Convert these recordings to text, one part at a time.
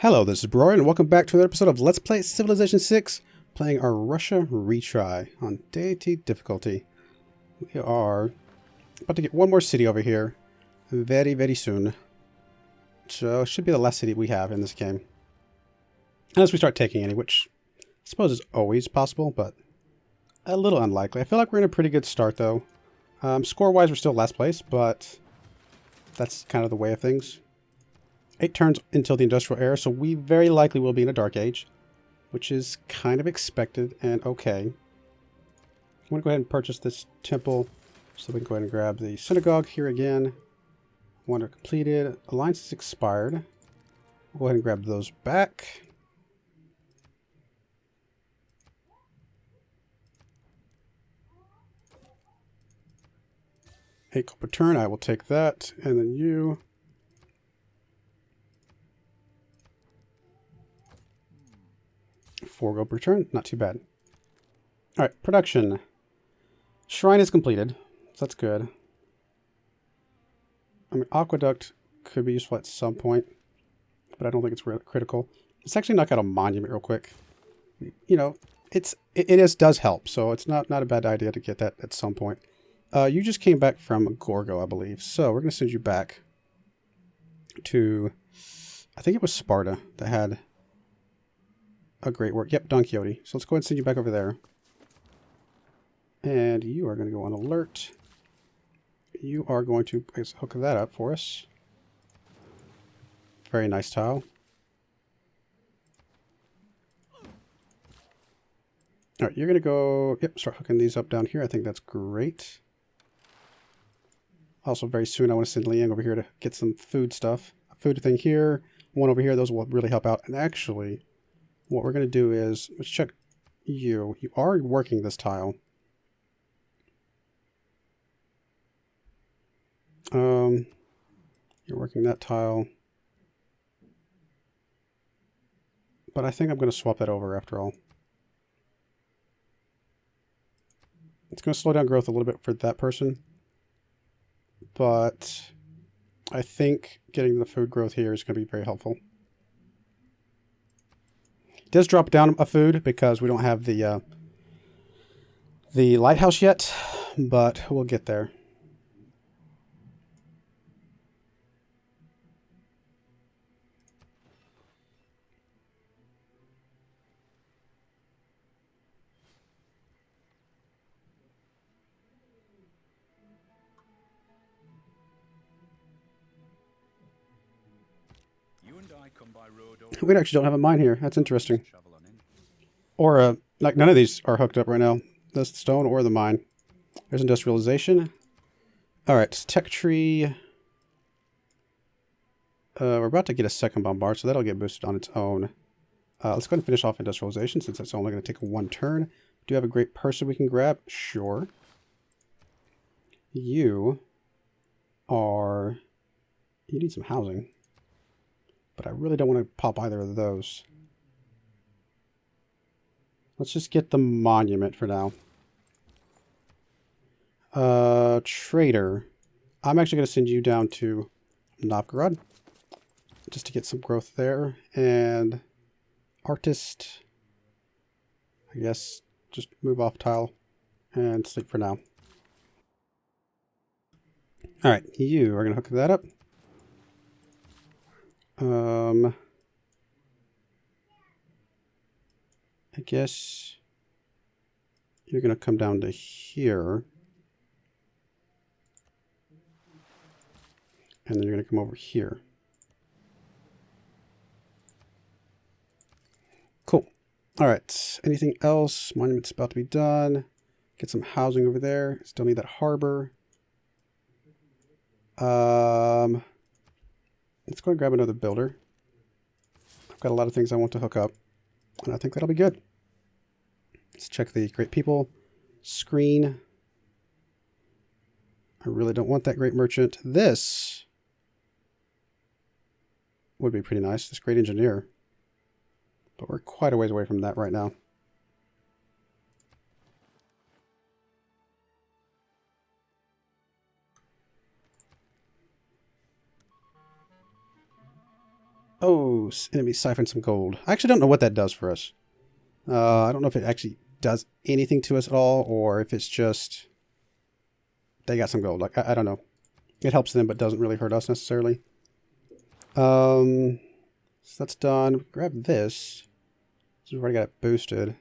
Hello, this is Broyar, and welcome back to another episode of Let's Play Civilization 6, playing our Russia retry on Deity Difficulty. We are about to get one more city over here very, very soon. So it should be the last city we have in this game. Unless we start taking any, which I suppose is always possible, but a little unlikely. I feel like we're in a pretty good start, though. Score-wise, we're still last place, but that's kind of the way of things. 8 turns until the Industrial Era, so we very likely will be in a Dark Age, which is kind of expected and okay. I'm going to go ahead and purchase this temple, so we can go ahead and grab the synagogue here again. Wonder completed. Alliance is expired. We'll go ahead and grab those back. Eight gold per turn, I will take that, and then you. Four gold per turn, not too bad. Alright, production. Shrine is completed, so that's good. I mean, aqueduct could be useful at some point, but I don't think it's really critical. Let's actually knock out a monument real quick. You know, it does help, so it's not a bad idea to get that at some point. You just came back from Gorgo, I believe, so we're going to send you back to, I think it was Sparta that had a great work. Yep, Don Quixote. So let's go ahead and send you back over there. And you are going to go on alert. You are going to hook that up for us. Very nice tile. Alright, you're going to go, yep, start hooking these up down here. I think that's great. Also, very soon I want to send Liang over here to get some food stuff. A food thing here, one over here. Those will really help out. And actually, what we're going to do is, let's check you. You are working this tile. You're working that tile. But I think I'm going to swap that over after all. It's going to slow down growth a little bit for that person. But I think getting the food growth here is going to be very helpful. It does drop down a food because we don't have the lighthouse yet, but we'll get there. We actually don't have a mine here. That's interesting. Or, like, none of these are hooked up right now. The stone or the mine. There's industrialization. Alright, tech tree. We're about to get a second bombard, so that'll get boosted on its own. Let's go ahead and finish off industrialization, since it's only going to take one turn. Do you have a great person we can grab? Sure. You are... You need some housing. But I really don't want to pop either of those. Let's just get the monument for now. Trader. I'm actually going to send you down to Novgorod. Just to get some growth there. And artist. I guess just move off tile and sleep for now. Alright, you are going to hook that up. I guess you're going to come down to here. And then you're going to come over here. Cool. All right. Anything else? Monument's about to be done. Get some housing over there. Still need that harbor. Let's go and grab another builder. I've got a lot of things I want to hook up, and I think that'll be good. Let's check the great people screen. I really don't want that great merchant. This would be pretty nice, this great engineer. But we're quite a ways away from that right now. Oh, enemy siphoned some gold. I actually don't know what that does for us. I don't know if it actually does anything to us at all, or if it's just they got some gold. Like, I don't know. It helps them, but doesn't really hurt us necessarily. So that's done. Grab this. We've already got it boosted.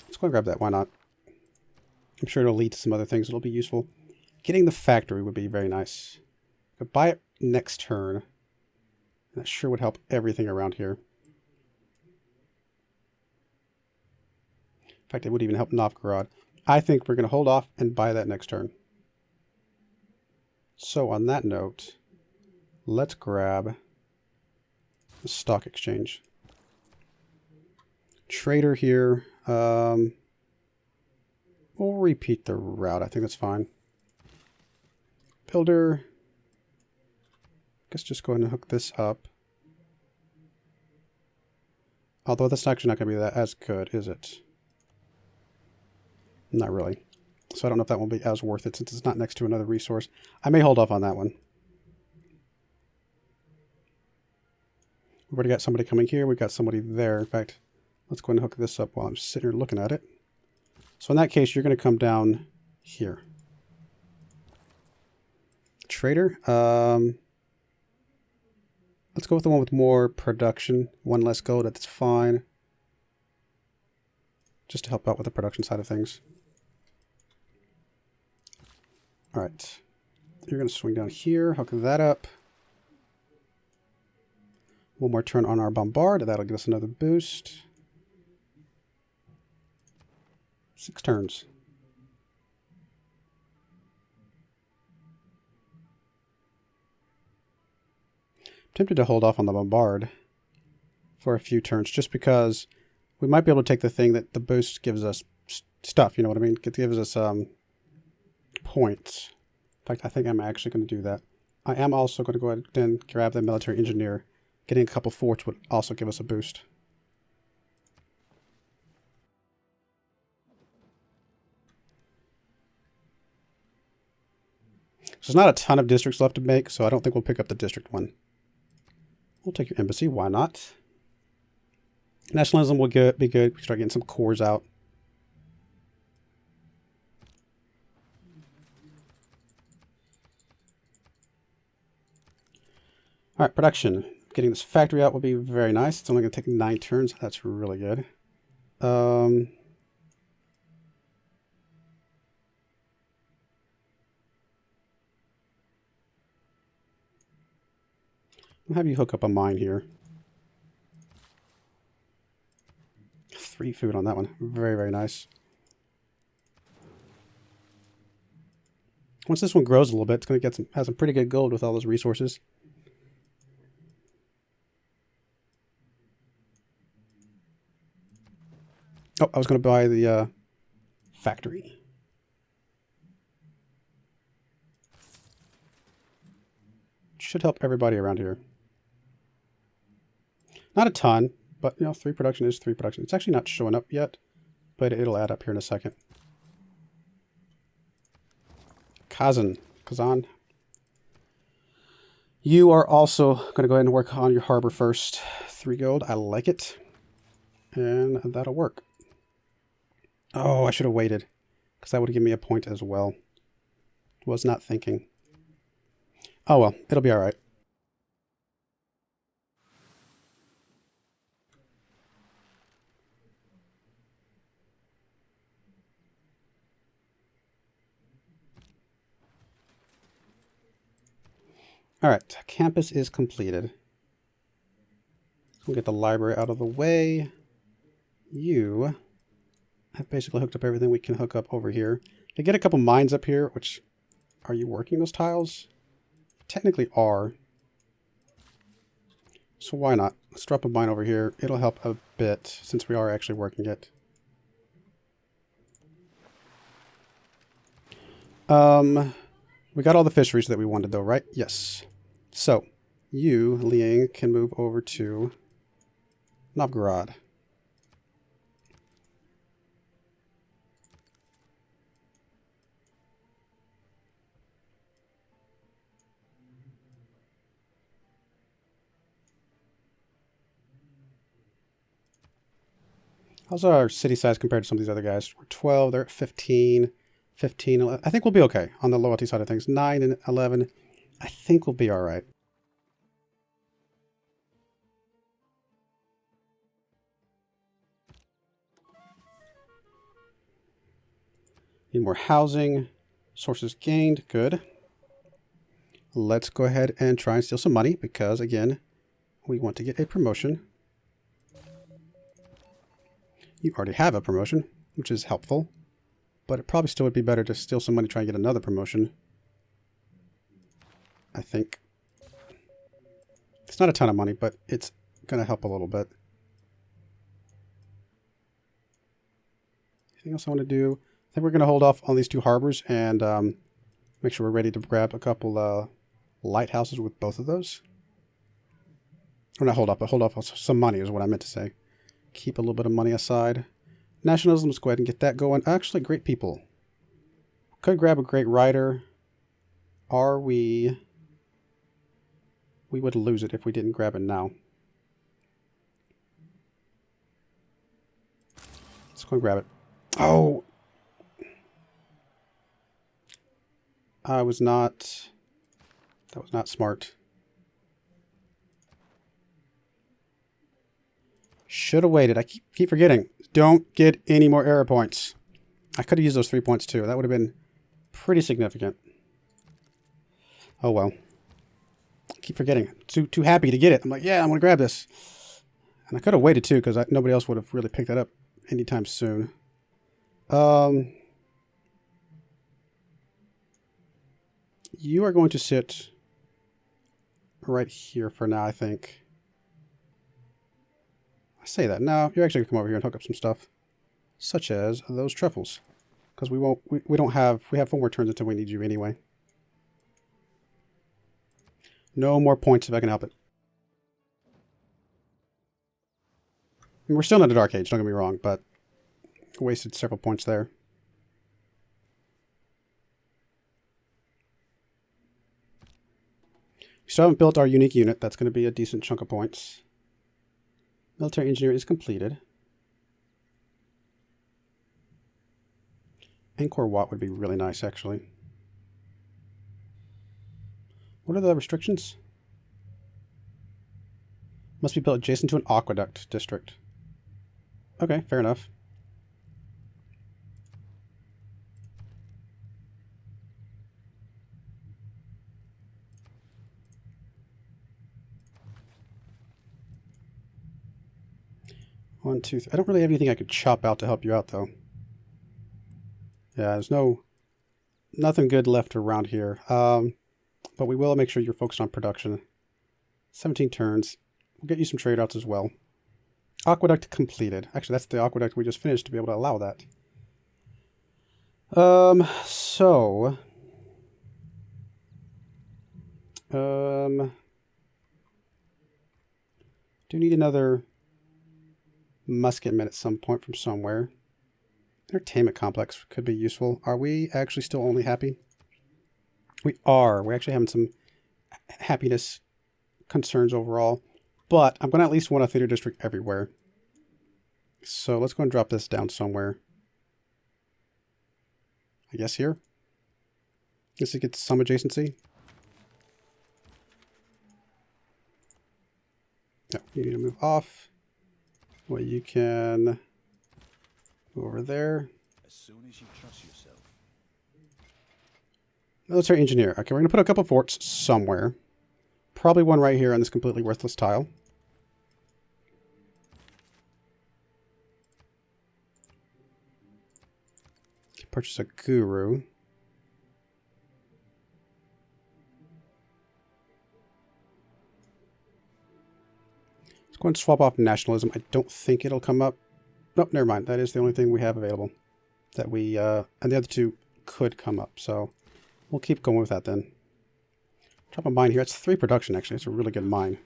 Let's go and grab that. Why not? I'm sure it'll lead to some other things that'll be useful. Getting the factory would be very nice. Could buy it next turn. That sure would help everything around here. In fact, it would even help Novgorod. I think we're going to hold off and buy that next turn. So on that note, let's grab the stock exchange. Trader here. We'll repeat the route. I think that's fine. Builder. Guess just go ahead and hook this up. Although that's actually not going to be that as good, is it? Not really. So I don't know if that will be as worth it since it's not next to another resource. I may hold off on that one. We've already got somebody coming here. We've got somebody there. In fact, let's go ahead and hook this up while I'm sitting here looking at it. So in that case, you're going to come down here. Trader. Let's go with the one with more production. One less gold. That's fine. Just to help out with the production side of things. All right. You're going to swing down here. Hook that up. One more turn on our bombard. That'll give us another boost. 6 turns. I'm tempted to hold off on the bombard for a few turns just because we might be able to take the thing that the boost gives us stuff, you know what I mean? It gives us points. In fact, I think I'm actually going to do that. I am also going to go ahead and grab the military engineer. Getting a couple forts would also give us a boost. So there's not a ton of districts left to make, so I don't think we'll pick up the district one. We'll take your embassy. Why not? Nationalism will be good. We start getting some cores out. All right, production. Getting this factory out will be very nice. It's only going to take 9 turns. That's really good. I'll have you hook up a mine here. 3 food on that one. Very, very nice. Once this one grows a little bit, it's going to have some pretty good gold with all those resources. Oh, I was going to buy the factory. Should help everybody around here. Not a ton, but you know, 3 production is 3 production. It's actually not showing up yet, but it'll add up here in a second. Kazan. You are also going to go ahead and work on your harbor first. 3 gold. I like it. And that'll work. Oh, I should have waited, because that would have given me a point as well. Was not thinking. Oh well, it'll be all right. All right, campus is completed. We'll get the library out of the way. You have basically hooked up everything we can hook up over here. They get a couple mines up here, which, are you working those tiles? Technically are. So why not? Let's drop a mine over here. It'll help a bit since we are actually working it. We got all the fisheries that we wanted though, right? Yes. So, you, Liang, can move over to Novgorod. How's our city size compared to some of these other guys? We're 12, they're at 15, 15, 11. I think we'll be okay on the loyalty side of things. 9 and 11, I think we'll be all right. Need more housing. Sources gained. Good. Let's go ahead and try and steal some money because, again, we want to get a promotion. You already have a promotion, which is helpful. But it probably still would be better to steal some money, try and get another promotion. I think. It's not a ton of money, but it's going to help a little bit. Anything else I want to do? I think we're going to hold off on these 2 harbors and make sure we're ready to grab a couple lighthouses with both of those. Or not hold off, but hold off on some money is what I meant to say. Keep a little bit of money aside. Nationalism, let's go ahead and get that going. Actually, great people. Could grab a great rider. Are we... We would lose it if we didn't grab it now. Let's go and grab it. Oh! That was not smart. Should have waited. I keep forgetting. Don't get any more error points. I could have used those 3 points too. That would have been pretty significant. Oh well. I keep forgetting. Too happy to get it. I'm like, yeah, I'm going to grab this. And I could have waited too because nobody else would have really picked that up anytime soon. You are going to sit right here for now, I think. I say that. No, you're actually going to come over here and hook up some stuff. Such as those truffles. Because we have 4 more turns until we need you anyway. No more points if I can help it. And we're still in the Dark Age, don't get me wrong, but wasted several points there. We still haven't built our unique unit. That's going to be a decent chunk of points. Military engineer is completed. Angkor Wat would be really nice, actually. What are the restrictions? Must be built adjacent to an aqueduct district. Okay, fair enough. One, two, three. I don't really have anything I could chop out to help you out, though. Yeah, there's nothing good left around here. But we will make sure you're focused on production. 17 turns. We'll get you some trade routes as well. Aqueduct completed. Actually, that's the aqueduct we just finished to be able to allow that. Do need another musketmen at some point from somewhere. Entertainment complex could be useful. Are we actually still only happy? We are. We're actually having some happiness concerns overall. But I'm going to at least want a theater district everywhere. So let's go and drop this down somewhere. I guess here. Guess it gets some adjacency. No, you need to move off. Well, you can go over there. As soon as you trust yourself. Military engineer. Okay, we're going to put a couple forts somewhere. Probably one right here on this completely worthless tile. Purchase a guru. Let's go and swap off nationalism. I don't think it'll come up. Nope, never mind. That is the only thing we have available. That we, and the other two could come up. So we'll keep going with that then. Drop a mine here. It's 3 production, actually. It's a really good mine.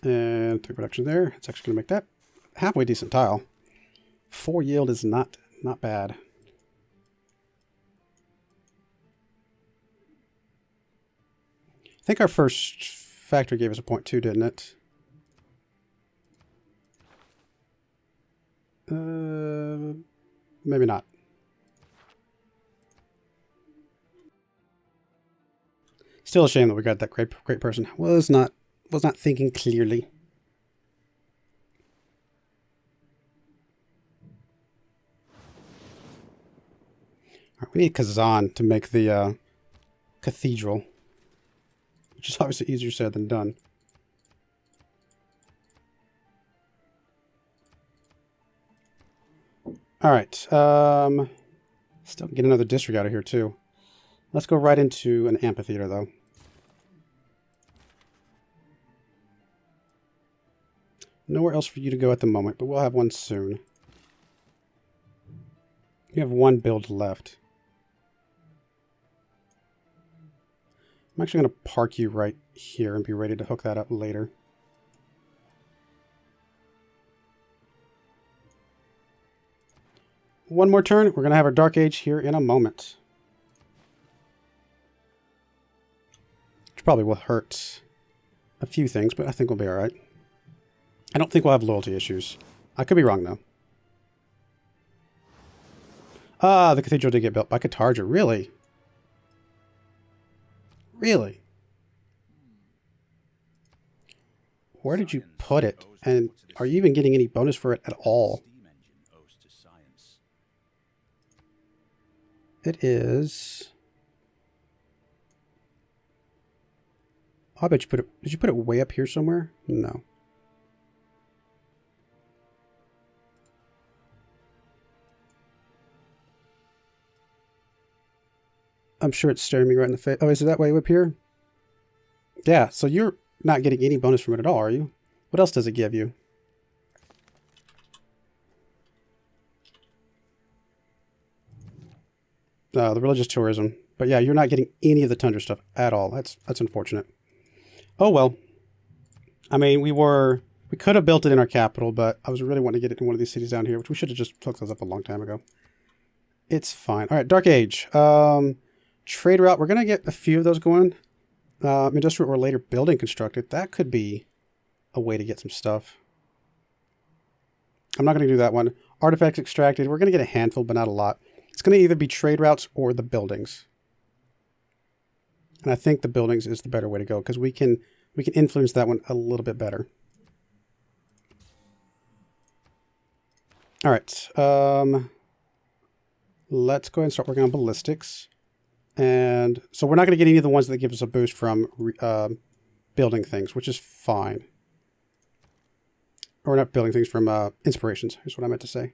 And 3 production there. It's actually going to make that halfway decent tile. 4 yield is not bad. think our first factory gave us a point too, didn't it? Maybe not. Still a shame that we got that great person. Was not thinking clearly. All right, we need Kazan to make the cathedral, which is obviously easier said than done. All right. Still get another district out of here too. Let's go right into an amphitheater though. Nowhere else for you to go at the moment, but we'll have one soon. You have one build left. I'm actually going to park you right here and be ready to hook that up later. One more turn. We're going to have our Dark Age here in a moment. Which probably will hurt a few things, but I think we'll be alright. I don't think we'll have loyalty issues. I could be wrong, though. Ah, the cathedral did get built by Katarja. Really? Really? Where did you put it? And are you even getting any bonus for it at all? It is... Oh, I bet you put it... Did you put it way up here somewhere? No. I'm sure it's staring me right in the face. Oh, is it that way up here? Yeah, so you're not getting any bonus from it at all, are you? What else does it give you? The religious tourism. But yeah, you're not getting any of the Tundra stuff at all. That's unfortunate. Oh well. I mean, we could have built it in our capital, but I was really wanting to get it in one of these cities down here, which we should have just hooked those up a long time ago. It's fine. All right, Dark Age. Trade route. We're going to get a few of those going. Industrial or later building constructed. That could be a way to get some stuff. I'm not going to do that one. Artifacts extracted. We're going to get a handful, but not a lot. It's going to either be trade routes or the buildings. And I think the buildings is the better way to go because we can influence that one a little bit better. All right. Let's go ahead and start working on ballistics. And so we're not going to get any of the ones that give us a boost from building things, which is fine. Or not building things, from inspirations, is what I meant to say.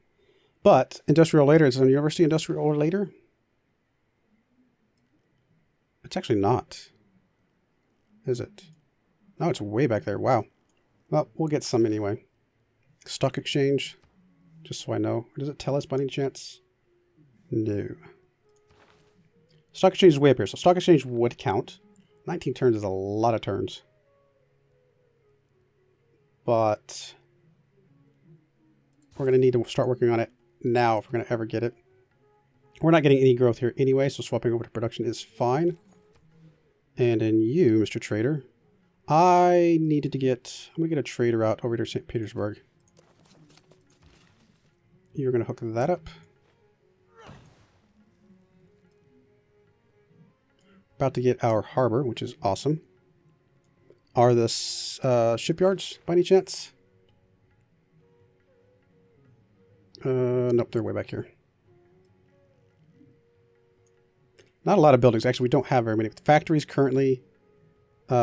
But industrial later, is it a university industrial or later? It's actually not. Is it? No, it's way back there. Wow. Well, we'll get some anyway. Stock exchange, just so I know. Or does it tell us by any chance? No. Stock exchange is way up here, so stock exchange would count. 19 turns is a lot of turns. But we're going to need to start working on it now if we're going to ever get it. We're not getting any growth here anyway, so swapping over to production is fine. And in you, Mr. Trader, I'm going to get a trader out over to St. Petersburg. You're going to hook that up. About to get our harbor, which is awesome. Are the shipyards by any chance? Nope, they're way back here. Not a lot of buildings. Actually, we don't have very many. Factories currently,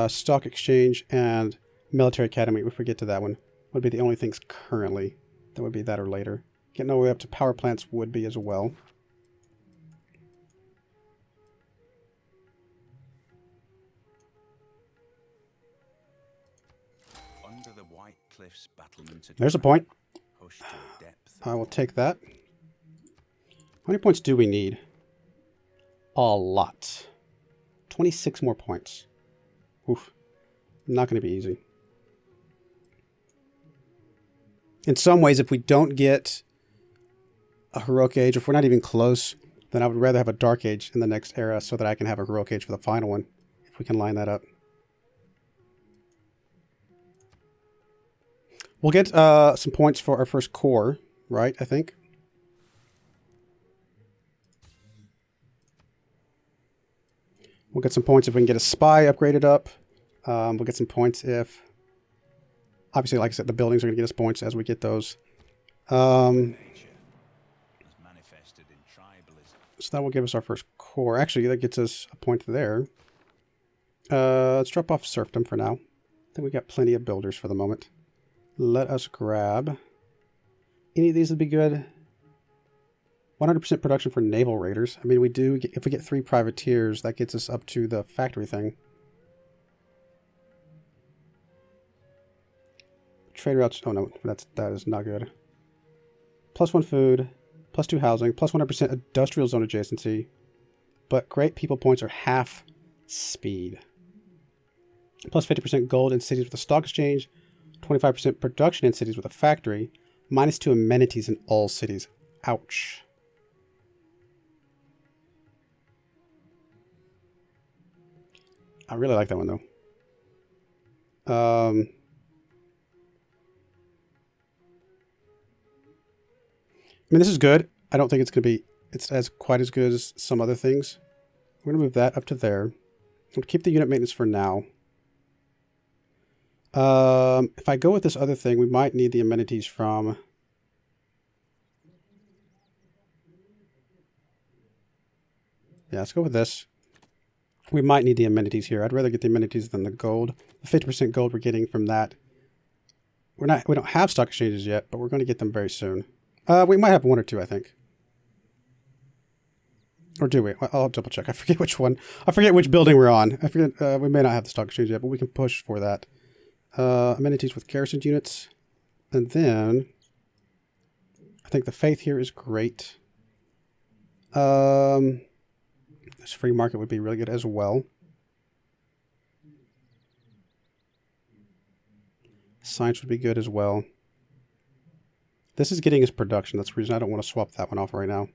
stock exchange, and military academy. If we get to that one, would be the only things currently. That would be that or later. Getting all the way up to power plants would be as well. Under the white cliffs battlemented. There's a point. Pushed to a depth. I will take that. How many points do we need? A lot. 26 more points. Oof. Not going to be easy. In some ways, if we don't get a heroic age, if we're not even close, then I would rather have a dark age in the next era so that I can have a heroic age for the final one, if we can line that up. We'll get some points for our first core, right? I think. We'll get some points if we can get a spy upgraded up. We'll get some points if... Obviously, like I said, the buildings are going to get us points as we get those. So that will give us our first core. Actually, that gets us a point there. Let's drop off serfdom for now. I think we got plenty of builders for the moment. Let us grab... Any of these would be good. 100% production for naval raiders. I mean, we do... If we get 3 privateers, that gets us up to the factory thing. Trade routes... Oh, no. That is not good. +1 food. +2 housing. +100% industrial zone adjacency. But great people points are half speed. +50% gold in cities with a stock exchange. 25% production in cities with a factory. -2 amenities in all cities. Ouch. I really like that one, though. I mean, this is good. I don't think it's going to be... It's as quite as good as some other things. We're going to move that up to there. We'll keep the unit maintenance for now. If I go with this other thing, we might need the amenities from... Yeah, let's go with this. We might need the amenities here. I'd rather get the amenities than the gold. The 50% gold we're getting from that. We don't have stock exchanges yet, but we're going to get them very soon. We might have 1 or 2, I think. Or do we? I'll double check. I forget which one. I forget which building we're on. I forget. We may not have the stock exchange yet, but we can push for that. Amenities with garrison units. And then I think the faith here is great. This free market would be really good as well. Science would be good as well. This is getting us production. That's the reason I don't want to swap that one off right now.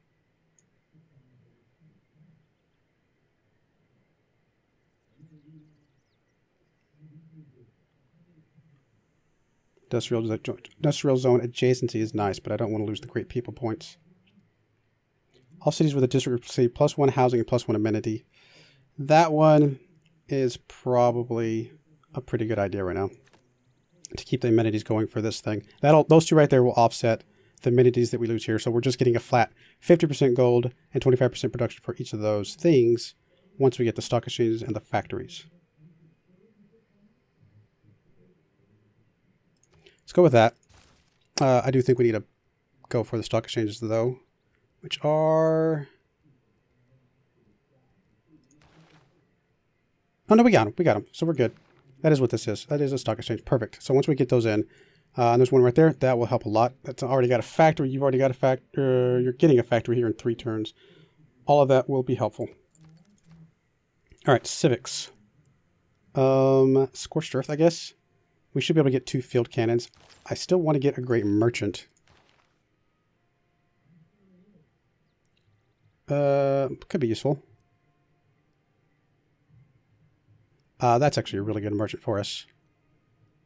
Industrial zone adjacency is nice, but I don't want to lose the great people points. All cities with a district receive +1 housing and +1 amenity. That one is probably a pretty good idea right now to keep the amenities going for this thing. Those 2 right there will offset the amenities that we lose here. So we're just getting a flat 50% gold and 25% production for each of those things once we get the stock exchanges and the factories. Let's go with that. I do think we need to go for the stock exchanges, though, which are... Oh, no, we got them. We got them. So we're good. That is what this is. That is a stock exchange. Perfect. So once we get those in, and there's one right there, that will help a lot. That's already got a factory. You've already got a factory. You're getting a factory here in 3 turns. All of that will be helpful. All right, civics. Scorched Earth, I guess. We should be able to get 2 field cannons. I still want to get a great merchant. Could be useful. That's actually a really good merchant for us.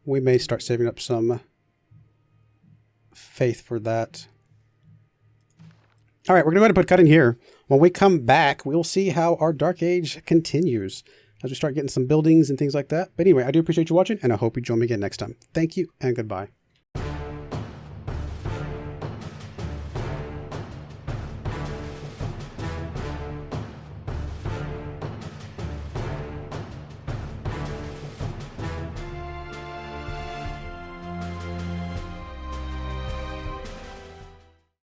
We may start saving up some faith for that. All right, we're going to go ahead and put cut in here. When we come back, we'll see how our Dark Age continues as we start getting some buildings and things like that. But anyway, I do appreciate you watching, and I hope you join me again next time. Thank you, and goodbye.